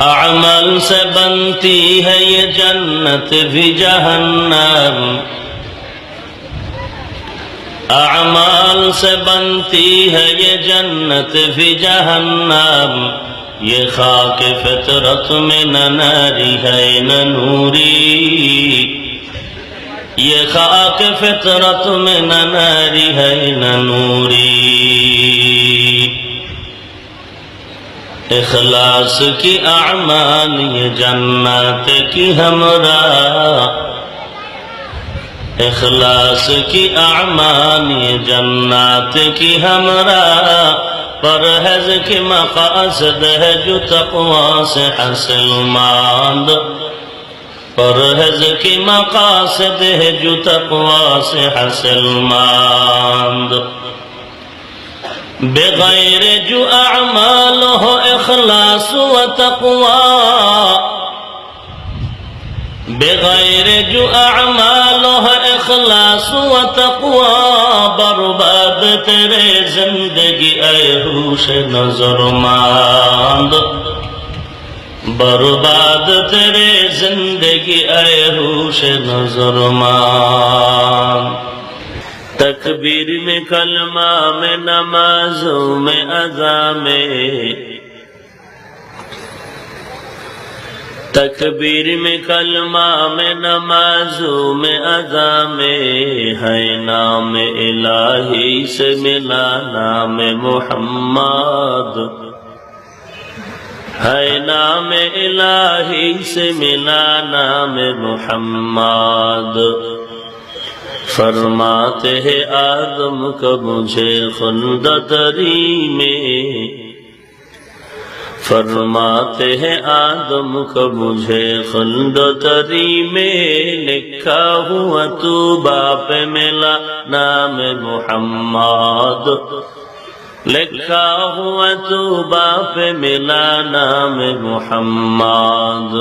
اعمال سے بنتی ہے یہ جنت بھی جہنم، اعمال سے بنتی ہے یہ جنت بھی جہنم، یہ خاک فطرت میں نہ ناری ہے نہ نوری، یہ خاک فطرت میں نہ ناری ہے نہ نوری۔ اخلاص کی اعمال یہ جنت کی ہمراہ، اخلاص کی اعمال یہ جنت کی ہمراہ، پرہیز کی مقاصد ہے جو تقوی سے حاصل ماند، پرہیز کی مقاصد ہے جو تقوی سے حاصل ماند۔ بغیر جو اعمال ہو اخلاص و تقوی، بغیر جو اعمال ہو اخلاص و تقوی، برباد تیرے زندگی اے ہوش نظر ماند، برباد تیرے زندگی اے ہوش نظر ماند۔ تکبیر میں کلمہ میں نمازوں میں اذان میں، تکبیر میں کلمہ میں نمازوں میں اذان میں، ہے نام الہی سے ملا نام محمد، ہے نام الہی سے ملا نام محمد۔ فرماتے ہیں آدم کا مجھے خلد تری میں، فرماتے ہیں آدم کا مجھے خلد تری میں، لکھا ہوا تو باپ ملا نام محمد، لکھا ہوا تو باپ ملا نام محمد۔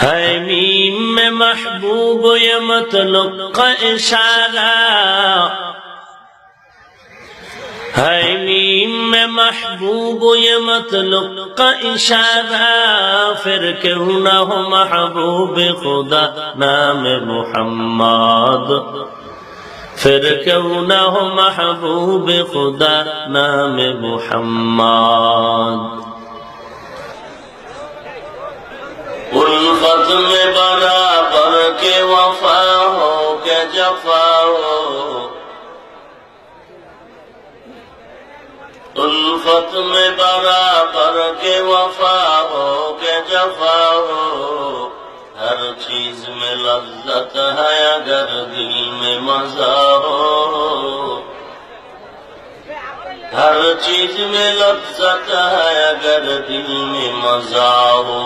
ہے میم میں محبوب یہ مطلق کا اشارہ، ہے میم میں محبوب یہ مطلق کا اشارہ، پھر کیوں نہ ہو محبوب خدا نام محمد، پھر کیوں نہ ہو محبوب خدا نام محمد۔ الفت میں برابر کے وفا ہو کہ جفا ہو، الفت میں برابر کے وفا ہو کہ جفا ہو، ہر چیز میں لذت ہے اگر دل میں مزہ ہو، ہر چیز میں لذت ہے اگر دل میں مزہ ہو۔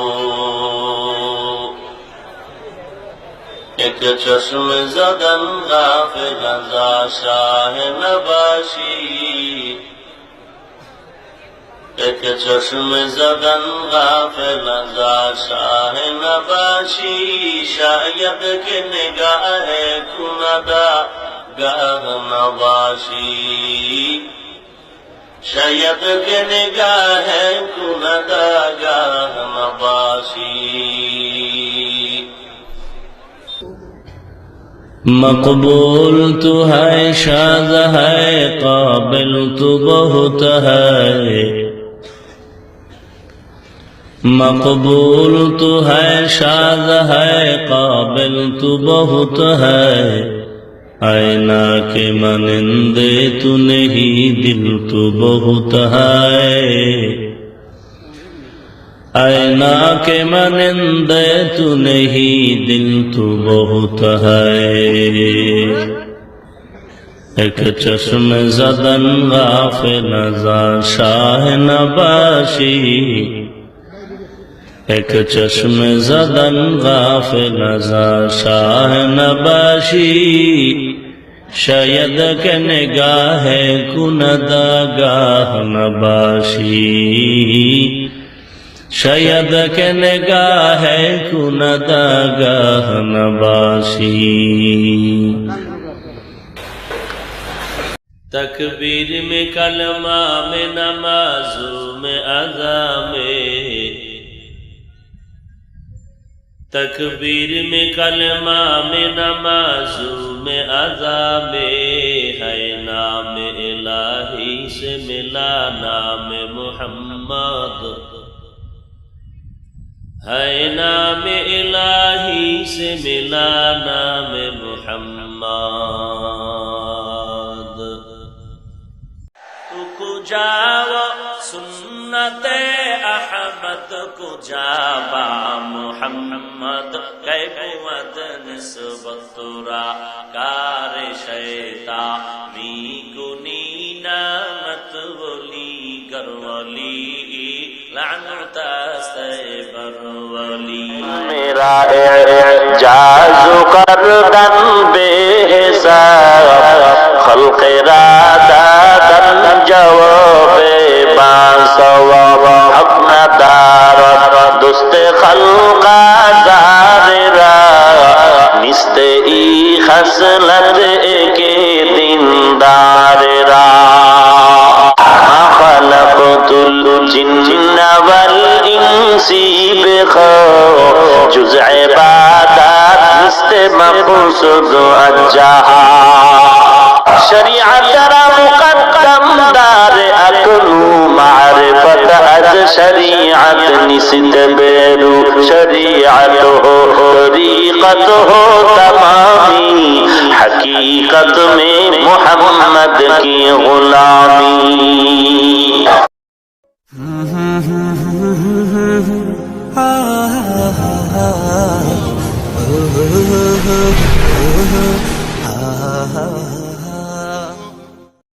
ایک چشم زدن غافل ازا شاہ نباشی، ایک چشم زدن غافل ازا شاہ نباشی، شاید کہ نگاہ کندہ گاہ نباشی، شاید کہ نگاہ کندہ گاہ نباشی۔ مقبول تو ہے شاذ ہے قابل تو بہت ہے، مقبول تو ہے شاذ ہے قابل تو بہت ہے، آئینہ کے مانندے تو نہیں دل تو بہت ہے، آئینہ کے مانندے تو نہیں دل تو بہت ہے۔ ایک چشم زدن غافل ازا شاہ نباشی، ایک چشم زدن غافل ازا شاہ نباشی، شاید کہ نگاہ کندہ گاہ نباشی، شاید کہ نگاہ کندہ گاہ نباشی۔ تکبیر میں کلمہ میں نمازوں میں اذان میں، تکبیر میں کلمہ میں نمازوں میں اذا میں ہے نام الہی سے ملا نام محمد ہے نام الہی سے ملا نام محمد تو کجا سنت احمد کجا با محمد کئی بود نسبت ترا کار شیطا می کنی نامت ولی گر ولی لعنت سیبر ولی میرا اعجاز کردن بے حساب خلق را دادن جواب باسواب اپنا دار دوست خلق زار را مست ای خصلت کے دیندار را خلقت الجن والانس بخو جز عبادات مست مقصود اجہا شریعت را مقدم دار اکنو معرفت از شریعت نست بیرو شریعت ہو طریقت ہو تمامی حقیقت میں محمد کی غلام